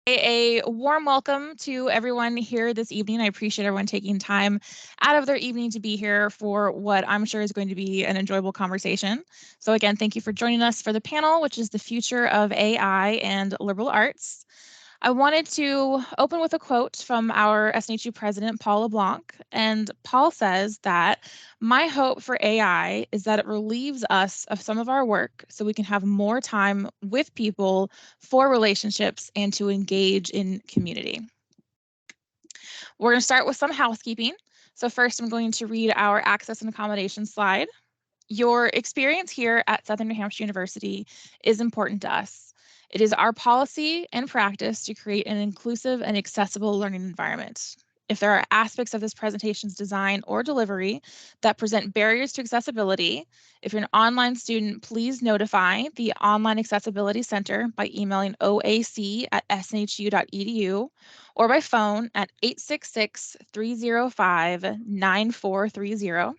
A warm welcome to everyone here this evening. I appreciate everyone taking time out of their evening to be here for what I'm sure is going to be an enjoyable conversation. So again, thank you for joining us for the panel, which is the future of AI and liberal arts. I wanted to open with a quote from our SNHU president, Paul LeBlanc. And Paul says that my hope for AI is that it relieves us of some of our work so we can have more time with people for relationships and to engage in community. We're going to start with some housekeeping. So first, I'm going to read our access and accommodation slide. Your experience here at Southern New Hampshire University is important to us. It is our policy and practice to create an inclusive and accessible learning environment. If there are aspects of this presentation's design or delivery that present barriers to accessibility, if you're an online student, please notify the Online Accessibility Center by emailing oac@snhu.edu or by phone at 866-305-9430.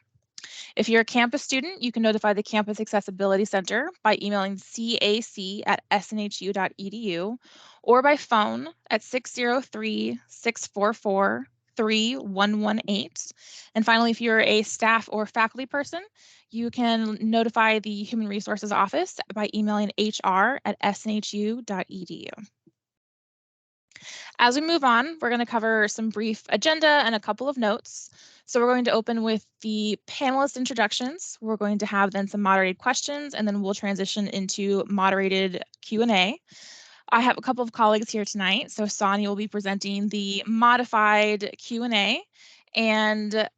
If you're a campus student, you can notify the Campus Accessibility Center by emailing cac@snhu.edu or by phone at 603-644-3118. And finally, if you're a staff or faculty person, you can notify the Human Resources Office by emailing hr@snhu.edu. As we move on, we're going to cover some brief agenda and a couple of notes. So we're going to open with the panelist introductions. We're going to have then some moderated questions, and then we'll transition into moderated Q&A. I have a couple of colleagues here tonight. So Sonia will be presenting the modified Q&A, and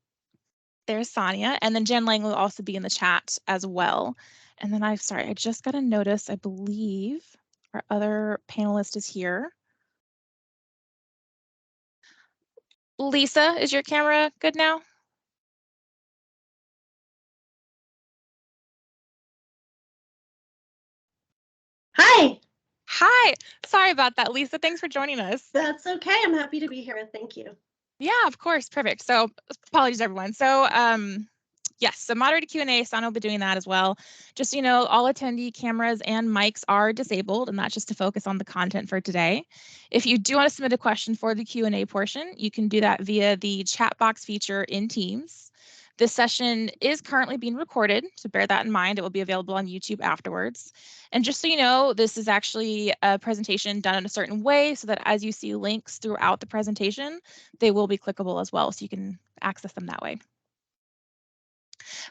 there's Sonia, and then Jen Lang will also be in the chat as well. And then I just got a notice, I believe our other panelist is here. Lisa, is your camera good now? Hi. Hi. Sorry about that, Lisa. Thanks for joining us. That's okay. I'm happy to be here. Thank you. Yeah, of course. Perfect. So apologies, everyone. So yes, so moderated Q&A, Sana will be doing that as well. Just so you know, all attendee cameras and mics are disabled, and that's just to focus on the content for today. If you do want to submit a question for the Q&A portion, you can do that via the chat box feature in Teams. This session is currently being recorded, so bear that in mind. It will be available on YouTube afterwards. And just so you know, this is actually a presentation done in a certain way so that as you see links throughout the presentation, they will be clickable as well, so you can access them that way.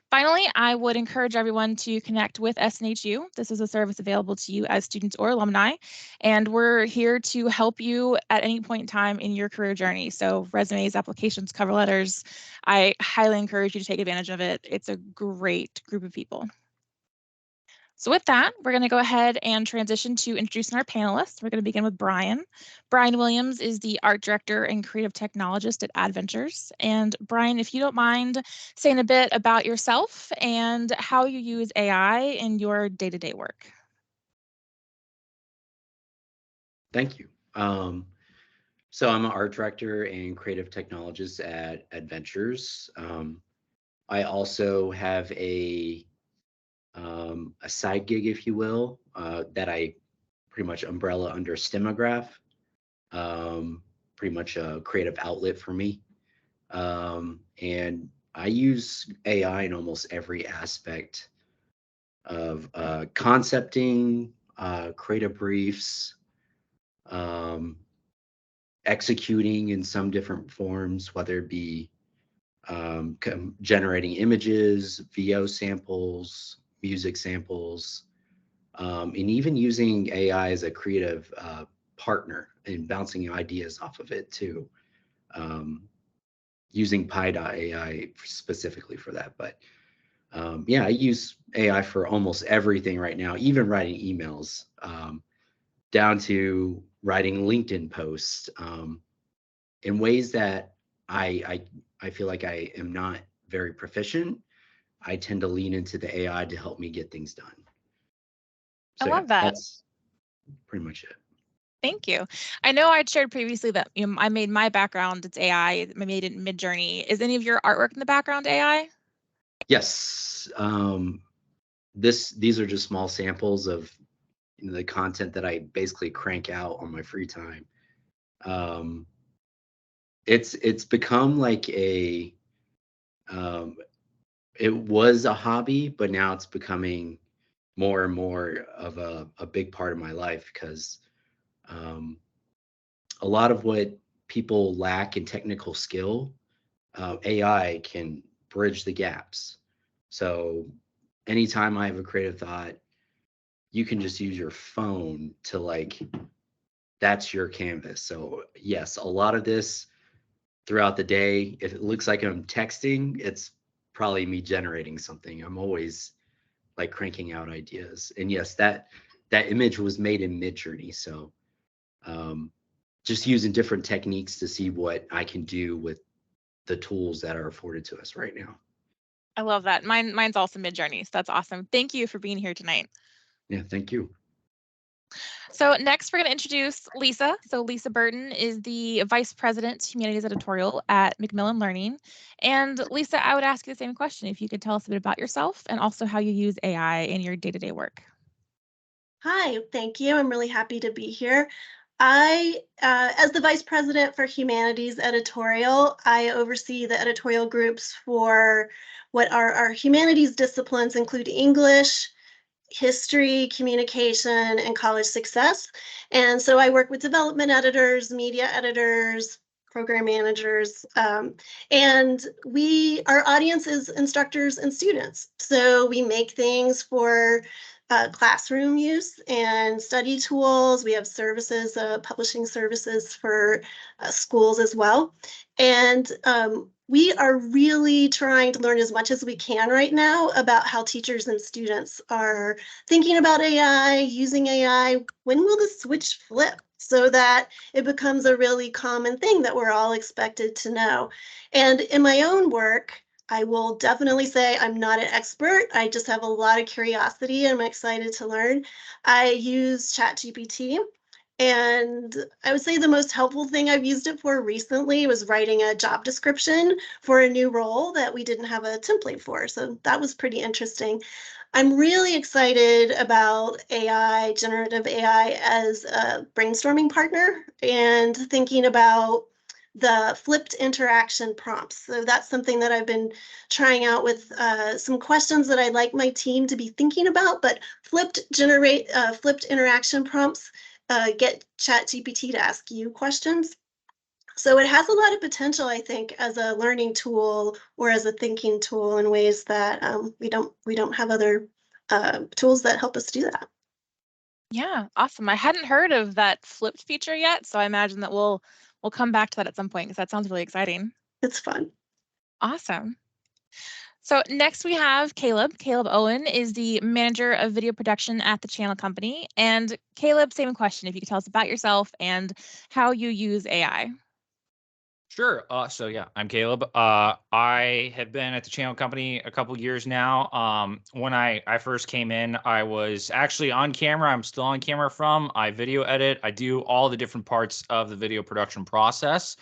Finally, I would encourage everyone to connect with SNHU. This is a service available to you as students or alumni, and we're here to help you at any point in time in your career journey. So resumes, applications, cover letters, I highly encourage you to take advantage of it. It's a great group of people. So with that, we're going to go ahead and transition to introducing our panelists. We're going to begin with Brian. Brian Williams is the art director and creative technologist at Adventures. And Brian, if you don't mind saying a bit about yourself and how you use AI in your day-to-day work. Thank you. So I'm an art director and creative technologist at Adventures. I also have a side gig, if you will, that I pretty much umbrella under Stemograph, pretty much a creative outlet for me. And I use AI in almost every aspect of concepting, creative briefs, executing in some different forms, whether it be generating images, VO samples, music samples, and even using AI as a creative partner and bouncing ideas off of it too. Using Pi.ai specifically for that. But yeah, I use AI for almost everything right now, even writing emails, down to writing LinkedIn posts in ways that I feel like I am not very proficient. I tend to lean into the AI to help me get things done. So I love that. That's pretty much it. Thank you. I know I'd shared previously that I made my background, it's AI. I made it in Midjourney. Is any of your artwork in the background AI? Yes. These are just small samples of the content that I basically crank out on my free time. It's become like a it was a hobby, but now it's becoming more and more of a big part of my life because a lot of what people lack in technical skill, AI can bridge the gaps. So anytime I have a creative thought, you can just use your phone to like, that's your canvas. So yes, a lot of this throughout the day, if it looks like I'm texting, it's probably me generating something. I'm always like cranking out ideas. And yes, that image was made in Midjourney. So just using different techniques to see what I can do with the tools that are afforded to us right now. I love that. Mine's also Midjourney, so that's awesome. Thank you for being here tonight. Yeah, thank you. So next we're going to introduce Lisa. So Lisa Burton is the Vice President, Humanities Editorial at MacMillan Learning. And Lisa, I would ask you the same question. If you could tell us a bit about yourself and also how you use AI in your day-to-day work. Hi, thank you. I'm really happy to be here. As the Vice President for Humanities Editorial, I oversee the editorial groups for what are our humanities disciplines, include English, history, communication, and college success. And so I work with development editors, media editors, program managers, and our audience is instructors and students. So we make things for classroom use and study tools. We have services, publishing services for schools as well. And we are really trying to learn as much as we can right now about how teachers and students are thinking about AI, using AI. When will the switch flip so that it becomes a really common thing that we're all expected to know? And in my own work, I will definitely say I'm not an expert. I just have a lot of curiosity and I'm excited to learn. I use ChatGPT. And I would say the most helpful thing I've used it for recently was writing a job description for a new role that we didn't have a template for. So that was pretty interesting. I'm really excited about AI, generative AI, as a brainstorming partner and thinking about the flipped interaction prompts. So that's something that I've been trying out with some questions that I'd like my team to be thinking about, but flipped interaction prompts get ChatGPT to ask you questions. So it has a lot of potential, I think, as a learning tool or as a thinking tool in ways that we don't have other tools that help us do that. Yeah, awesome. I hadn't heard of that flipped feature yet, so I imagine that we'll come back to that at some point because that sounds really exciting. It's fun. Awesome. So next we have Caleb. Caleb Owen is the manager of video production at the Channel Company. And Caleb, same question. If you could tell us about yourself and how you use AI. Sure. So yeah, I'm Caleb. I have been at the Channel Company a couple years now. When I first came in, I was actually on camera. I'm still on camera I video edit. I do all the different parts of the video production process,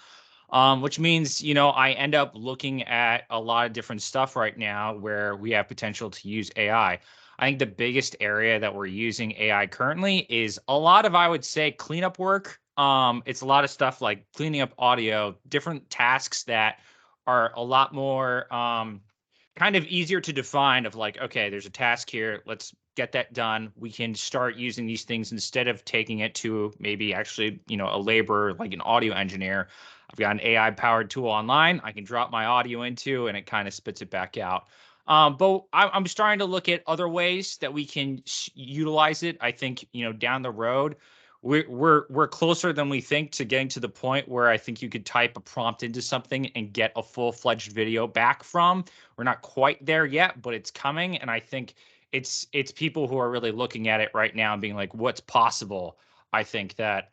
which means, I end up looking at a lot of different stuff right now where we have potential to use AI. I think the biggest area that we're using AI currently is a lot of, I would say, cleanup work. It's a lot of stuff like cleaning up audio, different tasks that are a lot more kind of easier to define of like, okay, there's a task here. Let's get that done. We can start using these things instead of taking it to maybe actually, a laborer like an audio engineer. I've got an AI powered tool online I can drop my audio into and it kind of spits it back out. But I'm starting to look at other ways that we can utilize it. I think, down the road, we're closer than we think to getting to the point where I think you could type a prompt into something and get a full-fledged video back from. We're not quite there yet, but it's coming. And I think it's people who are really looking at it right now and being like, what's possible? I think that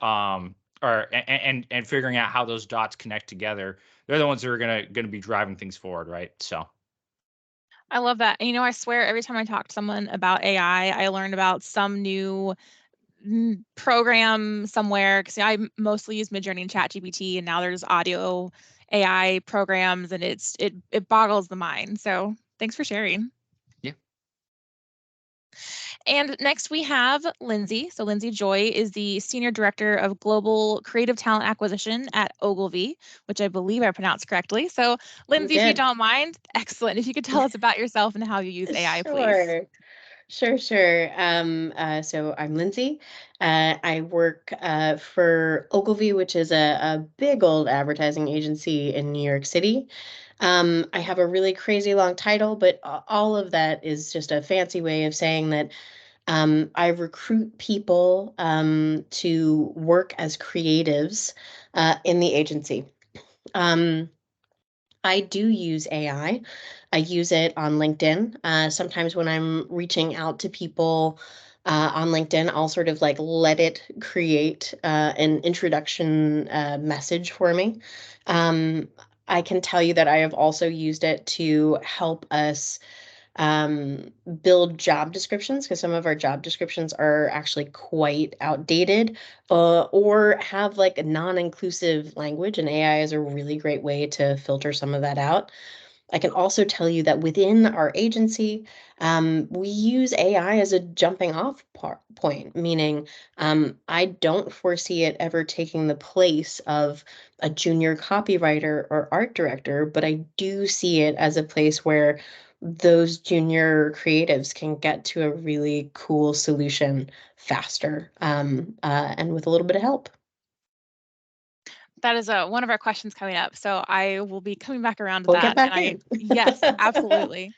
and figuring out how those dots connect together. They're the ones that are gonna be driving things forward, right? So I love that. And, I swear every time I talk to someone about AI, I learn about some new program somewhere because I mostly use Midjourney and ChatGPT, and now there's audio AI programs, and it boggles the mind. So thanks for sharing. yeah. And next we have Lindsay. So Lindsay Joy is the Senior Director of Global Creative Talent Acquisition at Ogilvy, which I believe I pronounced correctly. So Lindsay, if you don't mind, excellent. If you could tell us about yourself and how you use AI, please. Sure. So I'm Lindsay. I work for Ogilvy, which is a big old advertising agency in New York City. I have a really crazy long title, but all of that is just a fancy way of saying that I recruit people to work as creatives in the agency. I do use AI. I use it on LinkedIn. Sometimes when I'm reaching out to people on LinkedIn, I'll sort of like let it create an introduction message for me. I can tell you that I have also used it to help us build job descriptions, because some of our job descriptions are actually quite outdated or have like a non-inclusive language, and AI is a really great way to filter some of that out. I can also tell you that within our agency, we use AI as a jumping off point, meaning I don't foresee it ever taking the place of a junior copywriter or art director, but I do see it as a place where those junior creatives can get to a really cool solution faster and with a little bit of help. That is one of our questions coming up, so I will be coming back around to We'll that. get back in. Yes, absolutely.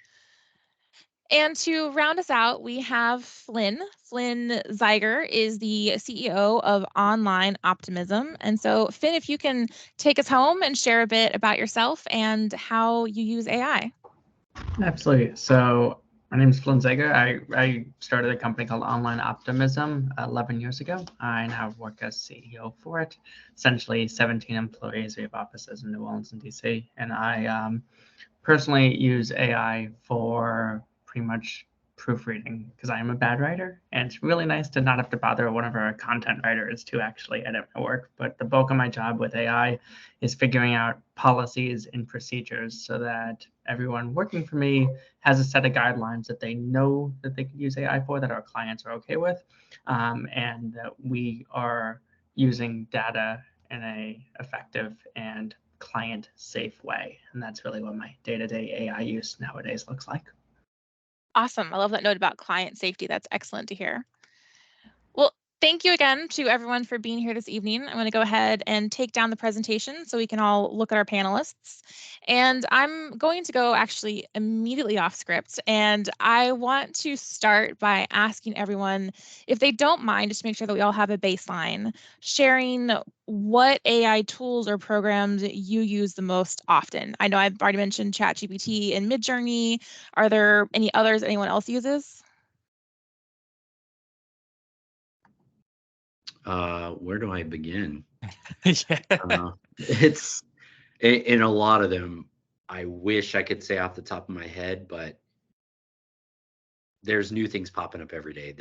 And to round us out, we have Flynn. Flynn Zeiger is the CEO of Online Optimism. And so, Finn, if you can take us home and share a bit about yourself and how you use AI. Absolutely. So my name is Flynn Zeiger. I started a company called Online Optimism 11 years ago. I now work as CEO for it. Essentially 17 employees. We have offices in New Orleans and DC. And I personally use AI for pretty much proofreading because I am a bad writer. And it's really nice to not have to bother one of our content writers to actually edit my work. But the bulk of my job with AI is figuring out policies and procedures so that everyone working for me has a set of guidelines that they know that they can use AI for, that our clients are okay with, and that we are using data in a effective and client safe way. And that's really what my day-to-day AI use nowadays looks like. Awesome. I love that note about client safety. That's excellent to hear. Well, thank you again to everyone for being here this evening. I'm going to go ahead and take down the presentation so we can all look at our panelists. And I'm going to go actually immediately off script. And I want to start by asking everyone, if they don't mind, just to make sure that we all have a baseline, sharing what AI tools or programs you use the most often. I know I've already mentioned ChatGPT and Midjourney. Are there any others anyone else uses? Where do I begin? Yeah. It's in a lot of them. I wish I could say off the top of my head, but there's new things popping up every day.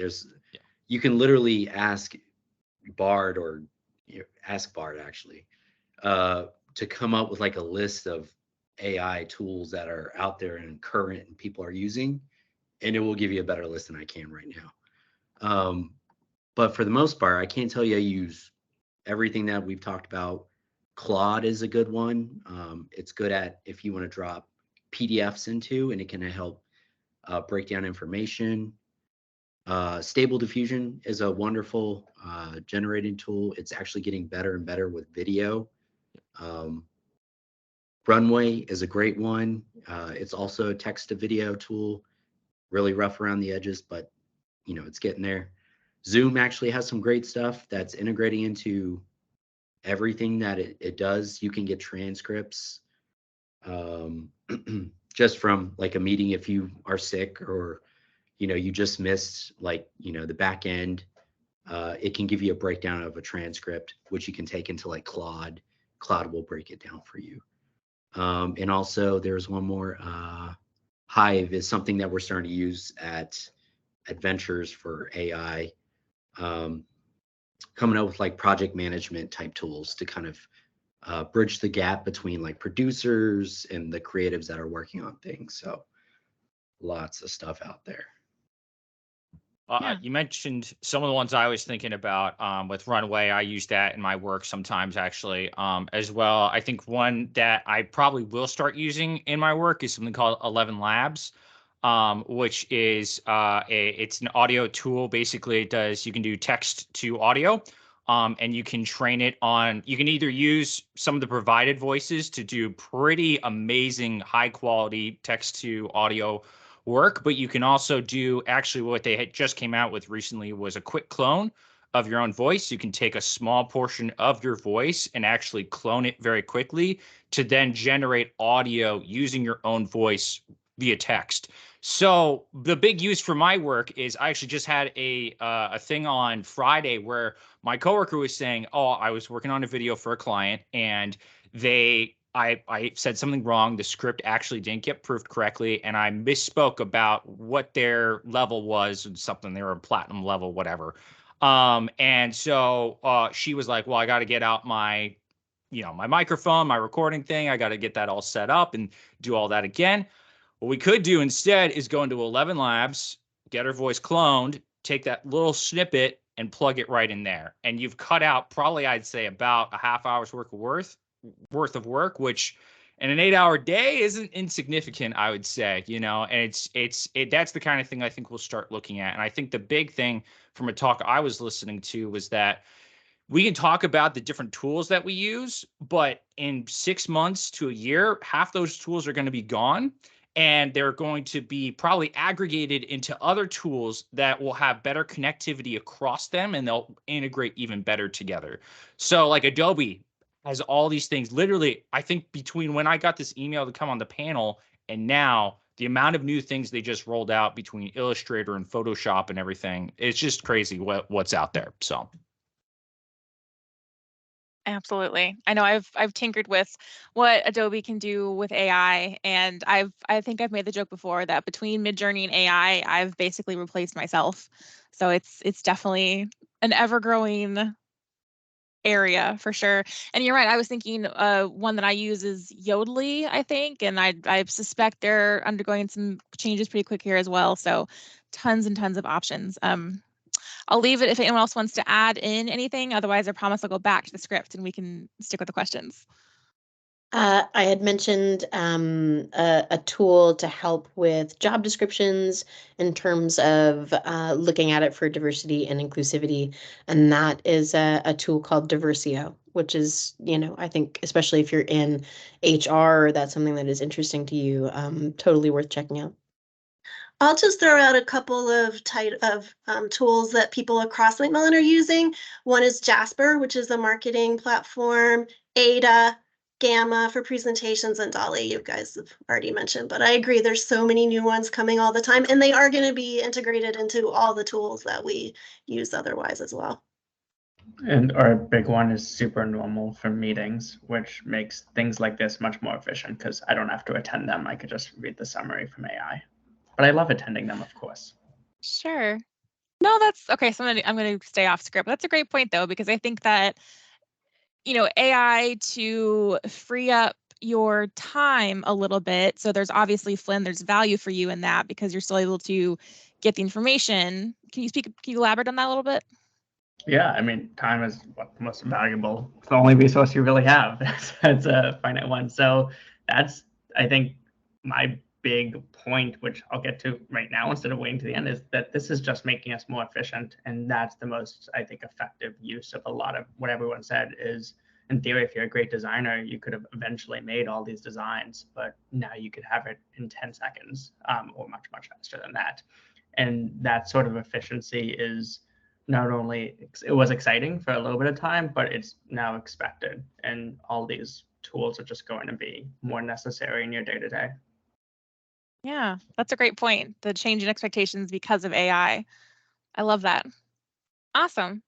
You can literally ask Bard or ask Bard actually to come up with like a list of AI tools that are out there and current and people are using, and it will give you a better list than I can right now. But for the most part, I can't tell you I use everything that we've talked about. Claude is a good one. It's good at if you want to drop PDFs into, and it can help break down information. Stable Diffusion is a wonderful generating tool. It's actually getting better and better with video. Runway is a great one. It's also a text to video tool, really rough around the edges, but it's getting there. Zoom actually has some great stuff that's integrating into everything that it does. You can get transcripts just from like a meeting if you are sick or you just missed like the back end. It can give you a breakdown of a transcript, which you can take into like Claude. Claude will break it down for you. And also there's one more. Hive is something that we're starting to use at Adventures for AI. Coming up with like project management type tools to kind of bridge the gap between like producers and the creatives that are working on things. So lots of stuff out there. Yeah. You mentioned some of the ones I was thinking about with Runway. I use that in my work sometimes, actually, as well. I think one that I probably will start using in my work is something called 11 Labs, which is it's an audio tool. Basically, you can do text to audio, and you can train it on. You can either use some of the provided voices to do pretty amazing, high quality text to audio work, but you can also do actually what they had just came out with recently was a quick clone of your own voice. You can take a small portion of your voice and actually clone it very quickly to then generate audio using your own voice via text. So the big use for my work is I actually just had a thing on Friday where my coworker was saying, "Oh, I was working on a video for a client and I said something wrong. The script actually didn't get proofed correctly, and I misspoke about what their level was, something they were a platinum level, whatever." And so she was like, "Well, I got to get out my, my microphone, my recording thing. I got to get that all set up and do all that again." What we could do instead is go into 11 Labs, get her voice cloned, take that little snippet and plug it right in there. And you've cut out probably, I'd say, about a half hour's worth of work, which in an 8-hour day isn't insignificant, I would say, and that's the kind of thing I think we'll start looking at. And I think the big thing from a talk I was listening to was that we can talk about the different tools that we use, but in 6 months to a year, half those tools are going to be gone. And they're going to be probably aggregated into other tools that will have better connectivity across them, and they'll integrate even better together. So like Adobe has all these things. Literally, I think between when I got this email to come on the panel and now, the amount of new things they just rolled out between Illustrator and Photoshop and everything, it's just crazy what's out there. So. Absolutely. I know I've tinkered with what Adobe can do with AI, and I think I've made the joke before that between Midjourney and AI, I've basically replaced myself. So it's definitely an ever-growing area for sure. And you're right, I was thinking one that I use is Yodely, I think, and I suspect they're undergoing some changes pretty quick here as well. So tons and tons of options. I'll leave it if anyone else wants to add in anything. Otherwise, I promise I'll go back to the script and we can stick with the questions. I had mentioned a tool to help with job descriptions in terms of looking at it for diversity and inclusivity, and that is a tool called Diversio, which is, I think especially if you're in HR, that's something that is interesting to you, totally worth checking out. I'll just throw out a couple of tools that people across MacMillan are using. One is Jasper, which is a marketing platform, Ada, Gamma for presentations, and Dolly, you guys have already mentioned. But I agree, there's so many new ones coming all the time, and they are going to be integrated into all the tools that we use otherwise as well. And our big one is Supernormal for meetings, which makes things like this much more efficient because I don't have to attend them. I could just read the summary from AI. But I love attending them, of course. Sure. No, that's okay. So I'm going to stay off script. That's a great point, though, because I think that, AI to free up your time a little bit. So there's obviously, Flynn, there's value for you in that because you're still able to get the information. Can you elaborate on that a little bit? Yeah, I mean, time is what the most valuable, it's the only resource you really have. That's a finite one. So that's, I think, my big point, which I'll get to right now instead of waiting to the end, is that this is just making us more efficient. And that's the most, I think, effective use of a lot of what everyone said is, in theory, if you're a great designer, you could have eventually made all these designs, but now you could have it in 10 seconds or much, much faster than that. And that sort of efficiency is not only, it was exciting for a little bit of time, but it's now expected. And all these tools are just going to be more necessary in your day-to-day. Yeah, that's a great point. The change in expectations because of AI. I love that. Awesome.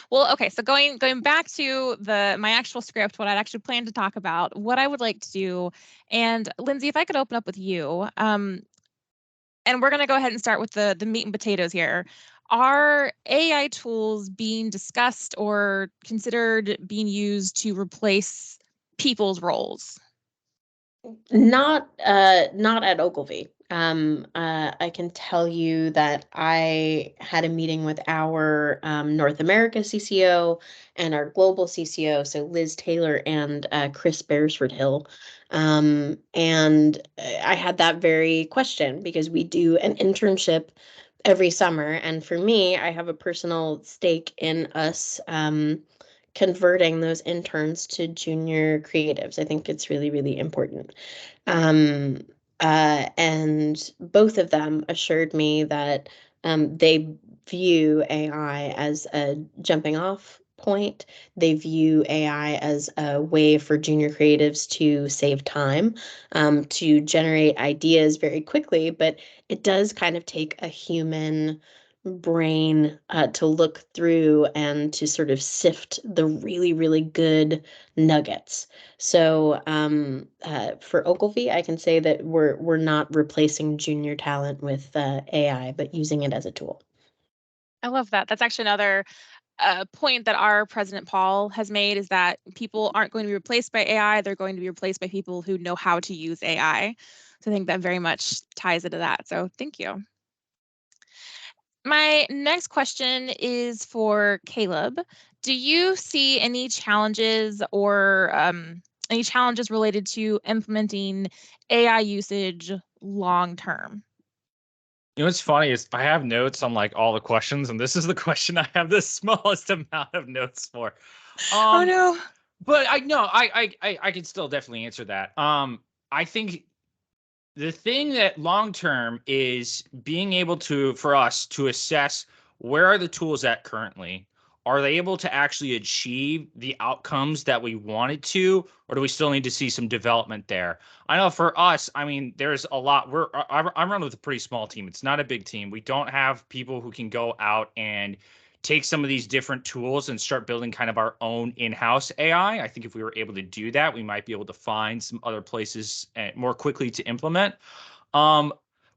Well, okay, so going back to my actual script, what I'd actually planned to talk about, what I would like to do, and Lindsay, if I could open up with you, and we're going to go ahead and start with the meat and potatoes here. Are AI tools being discussed or considered being used to replace people's roles? Not at Ogilvy. I can tell you that I had a meeting with our North America CCO and our global CCO, so Liz Taylor and Chris Beresford Hill. And I had that very question because we do an internship every summer. And for me, I have a personal stake in us converting those interns to junior creatives. I think it's really, really important. Um, and both of them assured me that they view AI as a jumping off point. They view AI as a way for junior creatives to save time, to generate ideas very quickly, but it does kind of take a human brain to look through and to sort of sift the really, really good nuggets. So for Ogilvy, I can say that we're not replacing junior talent with AI, but using it as a tool. I love that. That's actually another point that our President Paul has made, is that people aren't going to be replaced by AI. They're going to be replaced by people who know how to use AI. So I think that very much ties into that. So thank you. My next question is for Caleb. Do you see any challenges or any challenges related to implementing AI usage long term? You know what's funny is I have notes on like all the questions, and this is the question I have the smallest amount of notes for. Oh no. But I can still definitely answer that. I think the thing that long term is being able to, for us to assess where are the tools at currently. Are they able to actually achieve the outcomes that we wanted to, or do we still need to see some development there? I know for us, I mean, there's a lot. I'm running with a pretty small team. It's not a big team. We don't have people who can go out and take some of these different tools and start building kind of our own in-house AI. I think if we were able to do that, we might be able to find some other places more quickly to implement.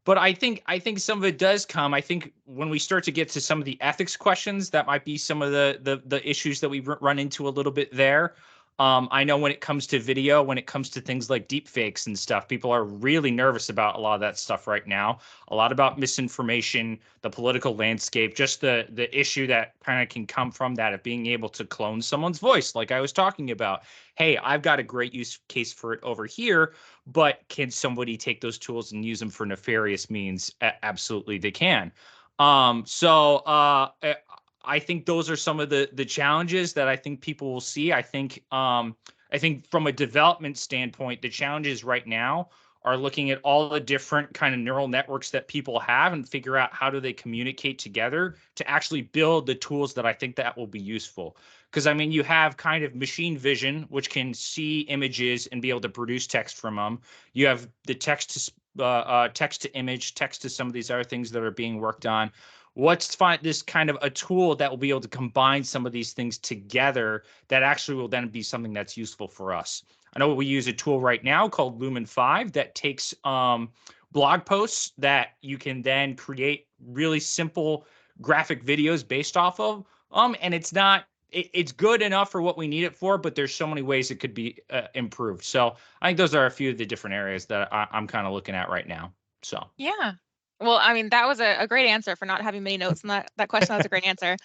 But I think some of it does come. I think when we start to get to some of the ethics questions, that might be some of the issues that we run into a little bit there. I know when it comes to video, when it comes to things like deep fakes and stuff, people are really nervous about a lot of that stuff right now. A lot about misinformation, the political landscape, just the issue that kind of can come from that of being able to clone someone's voice, like I was talking about. Hey, I've got a great use case for it over here, but can somebody take those tools and use them for nefarious means? Absolutely, they can. I think those are some of the challenges that I think people will see. I think from a development standpoint, the challenges right now are looking at all the different kind of neural networks that people have and figure out how do they communicate together to actually build the tools that I think that will be useful. Because I mean, you have kind of machine vision, which can see images and be able to produce text from them. You have the text to image, text to some of these other things that are being worked on. Let's find this kind of a tool that will be able to combine some of these things together that actually will then be something that's useful for us. I know we use a tool right now called Lumen 5 that takes blog posts that you can then create really simple graphic videos based off of. And it's good enough for what we need it for, but there's so many ways it could be improved. So I think those are a few of the different areas that I'm kind of looking at right now. So Yeah. Well, I mean, that was a great answer for not having many notes in that question. That's a great answer.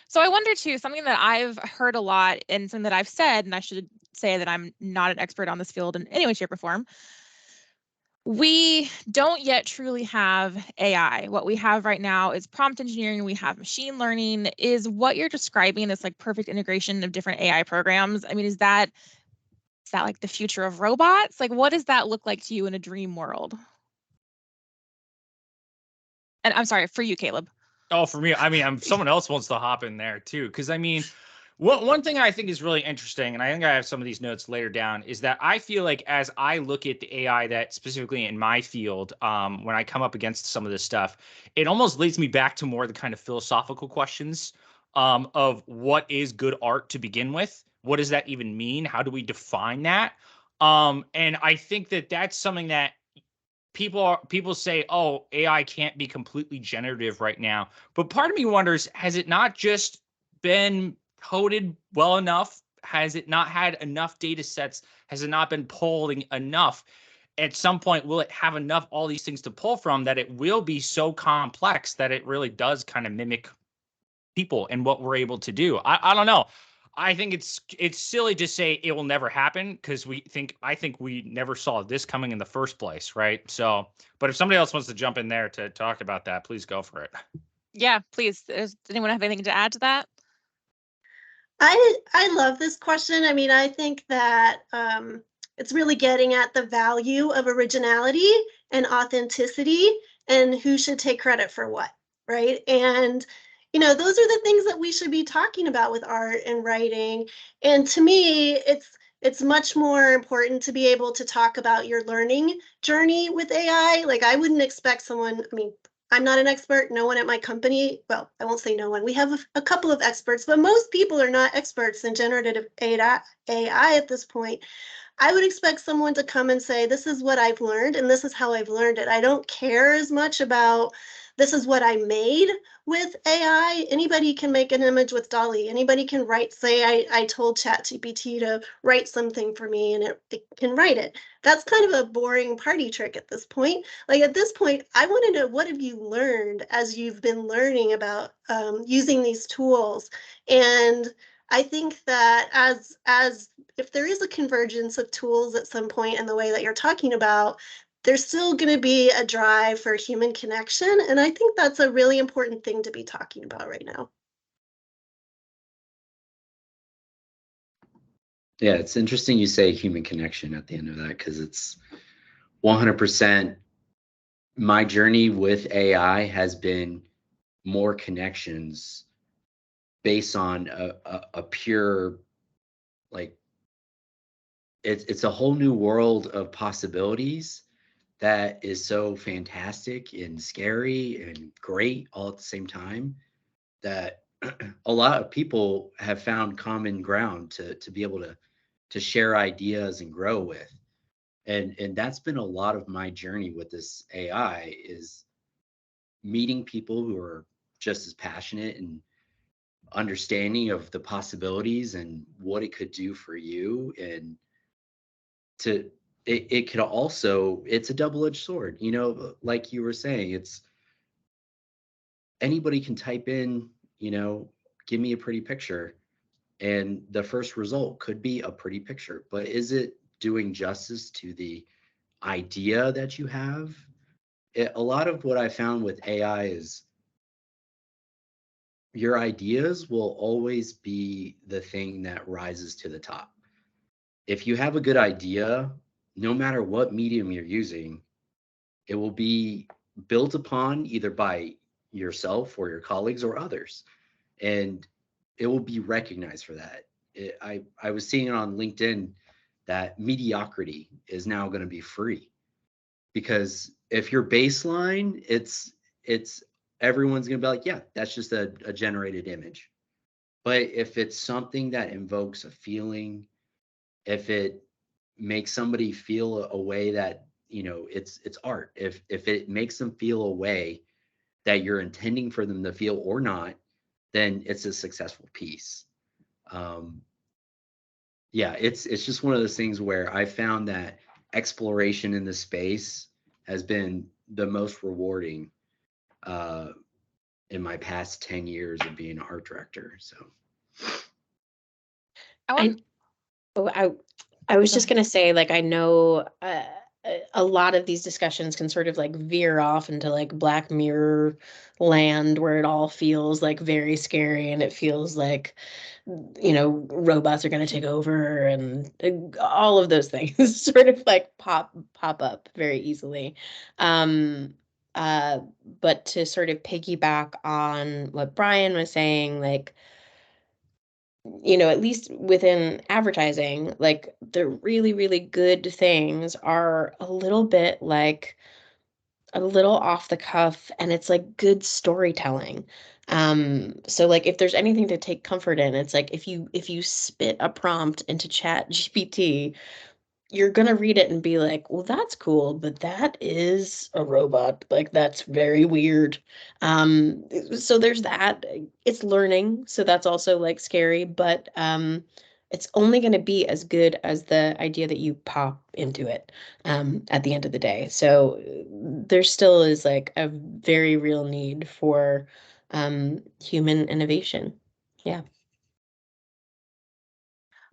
So I wonder too, something that I've heard a lot and something that I've said, and I should say that I'm not an expert on this field in any way, shape, or form. We don't yet truly have AI. What we have right now is prompt engineering. We have machine learning. Is what you're describing this like perfect integration of different AI programs? I mean, is that like the future of robots? Like, what does that look like to you in a dream world? And I'm sorry, for you, Caleb. Oh, for me, I mean, someone else wants to hop in there too, because I mean, one thing I think is really interesting, and I think I have some of these notes later down, is that I feel like as I look at the AI that specifically in my field, when I come up against some of this stuff, it almost leads me back to more the kind of philosophical questions of what is good art to begin with? What does that even mean? How do we define that? And I think that that's something that people say, oh, AI can't be completely generative right now. But part of me wonders, has it not just been coded well enough? Has it not had enough data sets? Has it not been polling enough? at some point, will it have enough all these things to pull from that it will be so complex that it really does kind of mimic people and what we're able to do? I don't know. I think it's silly to say it will never happen, because I think we never saw this coming in the first place, right? So, but if somebody else wants to jump in there to talk about that, please go for it. Yeah, please. Does anyone have anything to add to that? I love this question. I mean, I think that it's really getting at the value of originality and authenticity and who should take credit for what, right? And those are the things that we should be talking about with art and writing. And to me, it's much more important to be able to talk about your learning journey with AI. Like, I wouldn't expect someone, I mean, I'm not an expert. No one at my company, well, I won't say no one. We have a couple of experts, but most people are not experts in generative AI at this point. I would expect someone to come and say, this is what I've learned and this is how I've learned it. I don't care as much about this is what I made with AI. Anybody can make an image with DALL-E. Anybody can write, say I told ChatGPT to write something for me and it can write it. That's kind of a boring party trick at this point. Like, at this point, I want to know, what have you learned as you've been learning about using these tools? And I think that as if there is a convergence of tools at some point in the way that you're talking about, there's still going to be a drive for human connection. And I think that's a really important thing to be talking about right now. Yeah, it's interesting you say human connection at the end of that, because it's 100% my journey with AI has been more connections based on a pure, like, it's a whole new world of possibilities that is so fantastic and scary and great all at the same time, that a lot of people have found common ground to be able to share ideas and grow with. And that's been a lot of my journey with this AI, is meeting people who are just as passionate and understanding of the possibilities and what it could do for you. And to it could also, it's a double-edged sword, like you were saying. It's anybody can type in, give me a pretty picture, and the first result could be a pretty picture, but is it doing justice to the idea that you have? A lot of what I found with AI is your ideas will always be the thing that rises to the top. If you have a good idea, no matter what medium you're using, it will be built upon either by yourself or your colleagues or others, and it will be recognized for that. I was seeing it on LinkedIn that mediocrity is now going to be free, because if your baseline, it's everyone's going to be like, yeah, that's just a generated image. But if it's something that invokes a feeling, if it makes somebody feel a way that, it's art, if it makes them feel a way that you're intending for them to feel or not, then it's a successful piece. Yeah, it's just one of those things where I found that exploration in the space has been the most rewarding in my past 10 years of being an art director. So I was just going to say, like, I know a lot of these discussions can sort of like veer off into like Black Mirror land, where it all feels like very scary and it feels like, robots are going to take over and all of those things sort of like pop up very easily. But to sort of piggyback on what Brian was saying, like, at least within advertising, like, the really, really good things are a little bit like a little off the cuff, and it's like good storytelling. So like, if there's anything to take comfort in, it's like, if you spit a prompt into Chat GPT, you're gonna read it and be like, well, that's cool, but that is a robot. Like, that's very weird. So there's that. It's learning, so that's also like scary, but it's only going to be as good as the idea that you pop into it at the end of the day. So there still is like a very real need for human innovation. Yeah.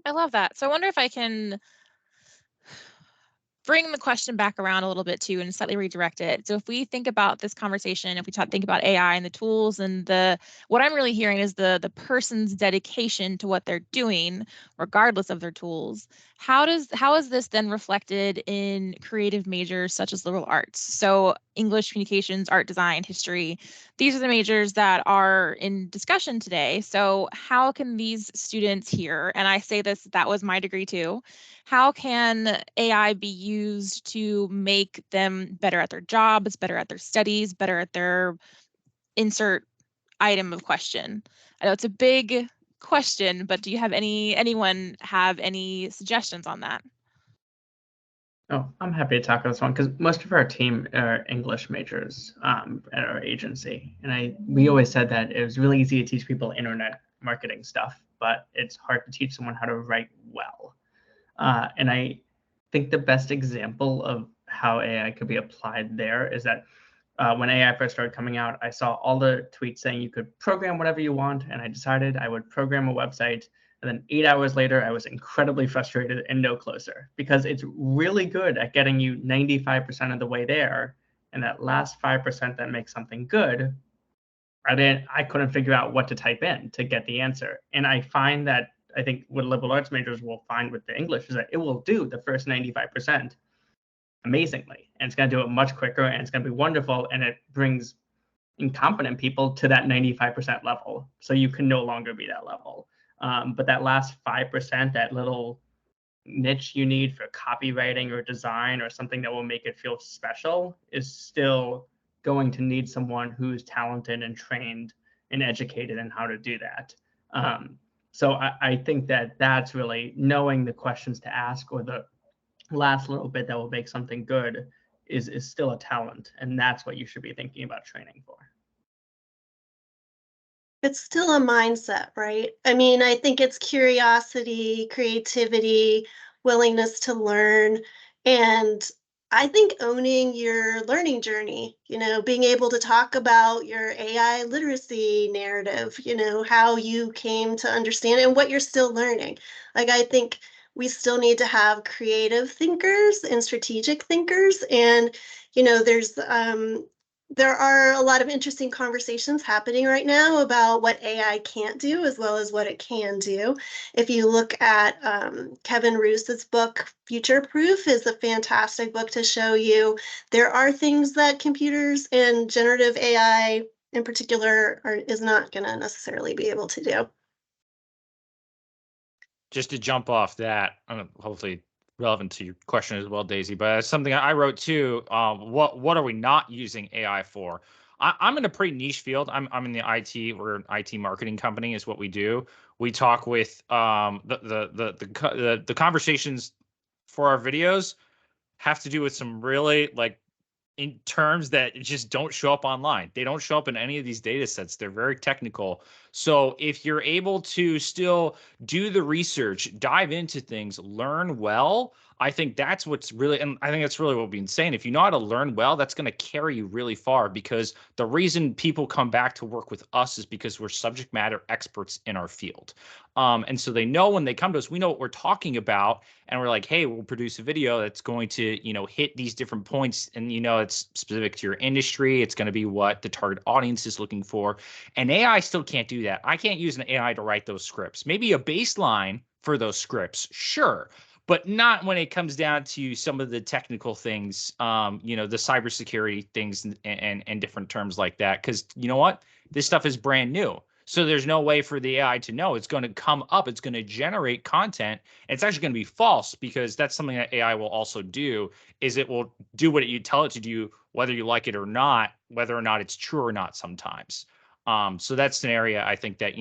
I love that. So I wonder if I can bring the question back around a little bit too and slightly redirect it. So if we think about this conversation, if we think about AI and the tools and what I'm really hearing is the person's dedication to what they're doing, regardless of their tools. How is this then reflected in creative majors such as liberal arts? So English, communications, art, design, history, these are the majors that are in discussion today. So how can these students here, and I say this, that was my degree too, how can AI be used to make them better at their jobs, better at their studies, better at their insert item of question? I know it's a big question, but do you have anyone have any suggestions on that? Oh, I'm happy to talk about this one because most of our team are English majors at our agency, and we always said that it was really easy to teach people internet marketing stuff, but it's hard to teach someone how to write well. And I think the best example of how AI could be applied there is that when AI first started coming out, I saw all the tweets saying you could program whatever you want, and I decided I would program a website. And then 8 hours later, I was incredibly frustrated and no closer because it's really good at getting you 95% of the way there. And that last 5% that makes something good, I couldn't figure out what to type in to get the answer. And I find that I think what liberal arts majors will find with the English is that it will do the first 95% amazingly. And it's going to do it much quicker and it's going to be wonderful. And it brings incompetent people to that 95% level. So you can no longer be that level. But that last 5%, that little niche you need for copywriting or design or something that will make it feel special is still going to need someone who's talented and trained and educated in how to do that. So I think that that's really knowing the questions to ask or the last little bit that will make something good is still a talent. And that's what you should be thinking about training for. It's still a mindset, right? I mean, I think it's curiosity, creativity, willingness to learn, and I think owning your learning journey, being able to talk about your AI literacy narrative, how you came to understand it and what you're still learning. Like, I think we still need to have creative thinkers and strategic thinkers. And, there are a lot of interesting conversations happening right now about what AI can't do as well as what it can do. If you look at Kevin Roose's book, Future Proof is a fantastic book to show you there are things that computers and generative AI in particular is not going to necessarily be able to do. Just to jump off that, hopefully relevant to your question as well, Daisy, but it's something I wrote too. What are we not using AI for? I'm in a pretty niche field. I'm in the IT. We're an IT marketing company, is what we do. We talk with the conversations for our videos have to do with some really in terms that just don't show up online. They don't show up in any of these data sets. They're very technical. So if you're able to still do the research, dive into things, learn well, I think that's what's really, and I think that's really what we've been saying. If you know how to learn well, that's going to carry you really far, because the reason people come back to work with us is because we're subject matter experts in our field. And so they know when they come to us, we know what we're talking about, and we're like, hey, we'll produce a video that's going to, hit these different points, and it's specific to your industry. It's going to be what the target audience is looking for. And AI still can't do that. I can't use an AI to write those scripts. Maybe a baseline for those scripts, sure, but not when it comes down to some of the technical things, the cybersecurity things and different terms like that. Because you know what? This stuff is brand new. So there's no way for the AI to know. It's going to come up. It's going to generate content. And it's actually going to be false, because that's something that AI will also do, is it will do what you tell it to do, whether you like it or not, whether or not it's true or not sometimes. So that's an area I think that,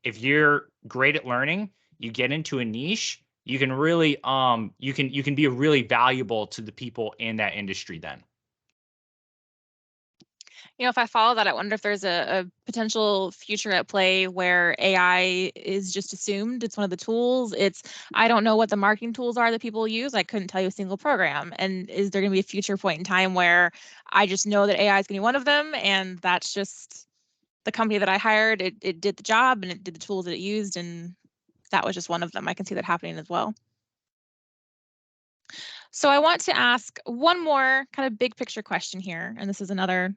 if you're great at learning, you get into a niche, you can really you can be really valuable to the people in that industry then. You know, if I follow that, I wonder if there's a potential future at play where AI is just assumed. It's one of the tools. I don't know what the marketing tools are that people use. I couldn't tell you a single program. And is there going to be a future point in time where I just know that AI is going to be one of them, and that's just the company that I hired, it did the job and it did the tools that it used, and that was just one of them. I can see that happening as well. So I want to ask one more kind of big picture question here, and this is another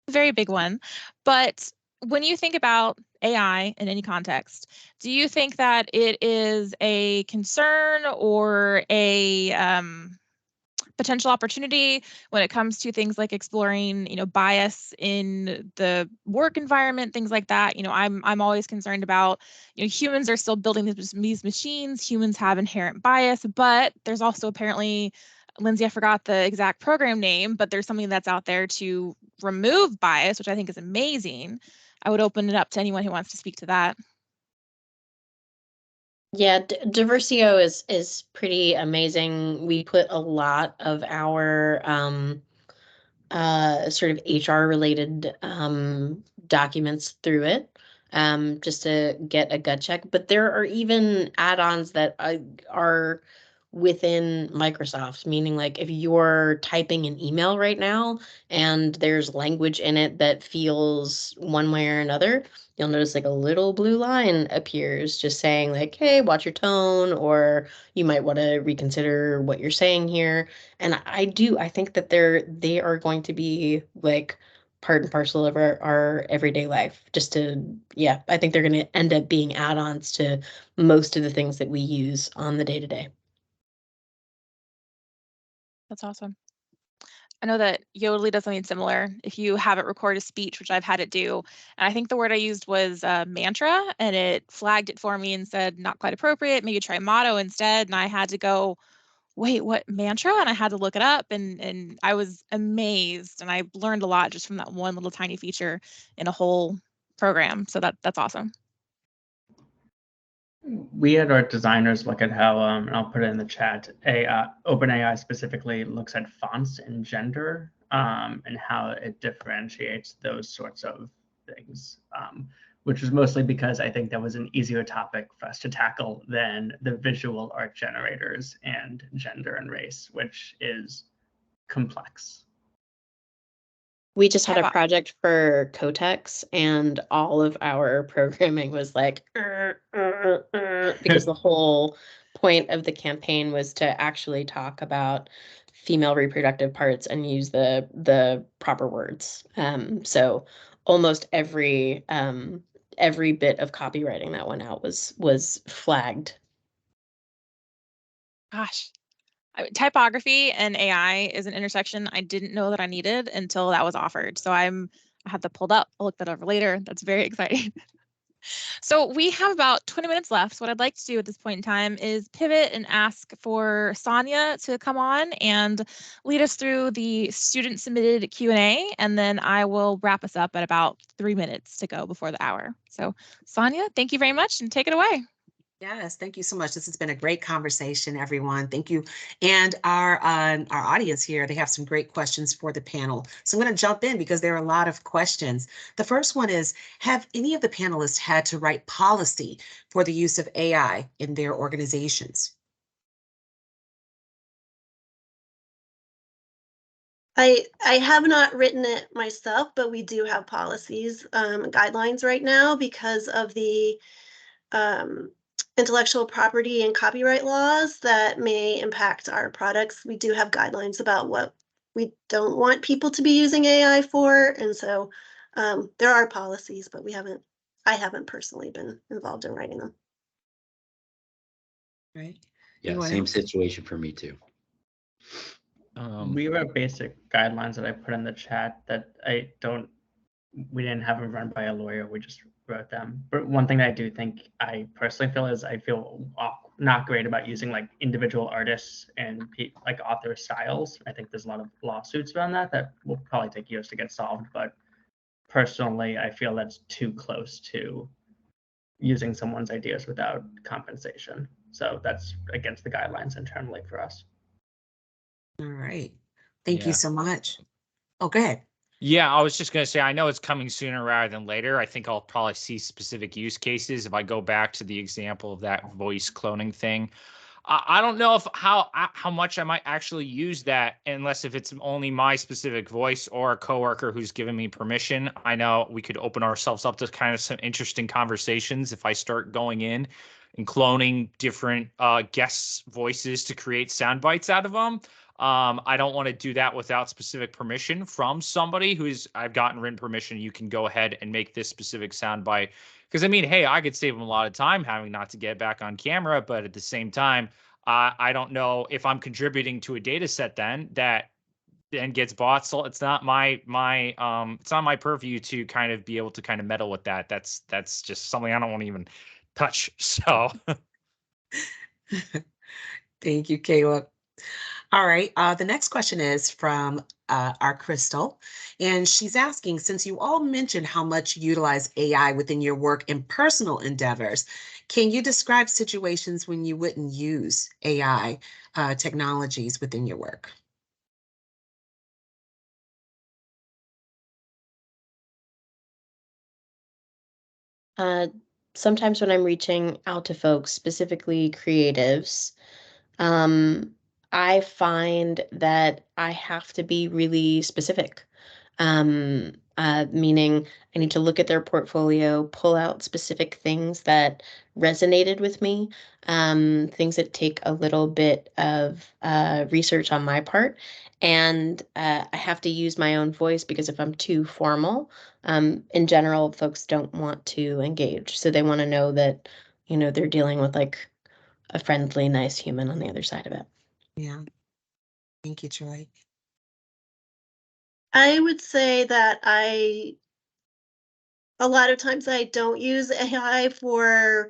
very big one. But when you think about AI in any context, do you think that it is a concern or a potential opportunity when it comes to things like exploring, bias in the work environment, things like that? I'm always concerned about, humans are still building these machines. Humans have inherent bias, but there's also apparently, Lindsay, I forgot the exact program name, but there's something that's out there to remove bias, which I think is amazing. I would open it up to anyone who wants to speak to that. Yeah, Diversio is pretty amazing. We put a lot of our sort of HR related documents through it just to get a gut check. But there are even add-ons that are within Microsoft, meaning like if you're typing an email right now and there's language in it that feels one way or another, you'll notice like a little blue line appears just saying like, hey, watch your tone, or you might want to reconsider what you're saying here. And I think that they are going to be like part and parcel of our everyday life. I think they're going to end up being add-ons to most of the things that we use on the day-to-day. That's awesome. I know that Yodely does something similar. If you have it record a speech, which I've had it do, and I think the word I used was mantra, and it flagged it for me and said not quite appropriate, maybe try motto instead. And I had to go, wait, what, mantra? And I had to look it up, and I was amazed, and I learned a lot just from that one little tiny feature in a whole program. So that's awesome. We had our designers look at how, and I'll put it in the chat, OpenAI specifically looks at fonts and gender and how it differentiates those sorts of things, which was mostly because I think that was an easier topic for us to tackle than the visual art generators and gender and race, which is complex. We just had a project for Cotex, and all of our programming was like, because the whole point of the campaign was to actually talk about female reproductive parts and use the proper words. So almost every bit of copywriting that went out was flagged. Gosh. Typography and AI is an intersection I didn't know that I needed until that was offered. So I have that pulled up. I'll look that over later. That's very exciting. So we have about 20 minutes left. So what I'd like to do at this point in time is pivot and ask for Sonia to come on and lead us through the student submitted Q&A, and then I will wrap us up at about 3 minutes to go before the hour. So Sonia, thank you very much, and take it away. Yes, thank you so much. This has been a great conversation, everyone. Thank you. And our audience here, they have some great questions for the panel. So I'm going to jump in because there are a lot of questions. The first one is, have any of the panelists had to write policy for the use of AI in their organizations? I have not written it myself, but we do have policies, guidelines right now because of the intellectual property and copyright laws that may impact our products. We do have guidelines about what we don't want people to be using AI for. And so there are policies, but I haven't personally been involved in writing them. Right. Yeah, same situation for me too. We wrote basic guidelines that I put in the chat that we didn't have them run by a lawyer. We just wrote them. But one thing that I do think I personally feel is I feel not great about using like individual artists and like author styles. I think there's a lot of lawsuits around that will probably take years to get solved. But personally, I feel that's too close to using someone's ideas without compensation. So that's against the guidelines internally for us. All right. Thank you so much. Oh, go ahead. Yeah, I was just going to say, I know it's coming sooner rather than later. I think I'll probably see specific use cases. If I go back to the example of that voice cloning thing, I don't know if how much I might actually use that unless if it's only my specific voice or a coworker who's given me permission. I know we could open ourselves up to kind of some interesting conversations if I start going in and cloning different guests' voices to create sound bites out of them. I don't want to do that without specific permission from somebody I've gotten written permission. You can go ahead and make this specific sound bite. Because I mean, hey, I could save them a lot of time having not to get back on camera, but at the same time, I don't know if I'm contributing to a data set then that then gets bought. So it's not it's not my purview to kind of be able to kind of meddle with that. That's just something I don't want to even touch. So Thank you, Caleb. All right. The next question is from our Crystal, and she's asking, since you all mentioned how much you utilize AI within your work and personal endeavors, can you describe situations when you wouldn't use AI technologies within your work? Sometimes when I'm reaching out to folks, specifically creatives, I find that I have to be really specific. Meaning I need to look at their portfolio, pull out specific things that resonated with me, things that take a little bit of research on my part. And I have to use my own voice because if I'm too formal, in general, folks don't want to engage. So they want to know that, they're dealing with like a friendly, nice human on the other side of it. Yeah. Thank you, Joy. I would say that a lot of times I don't use AI for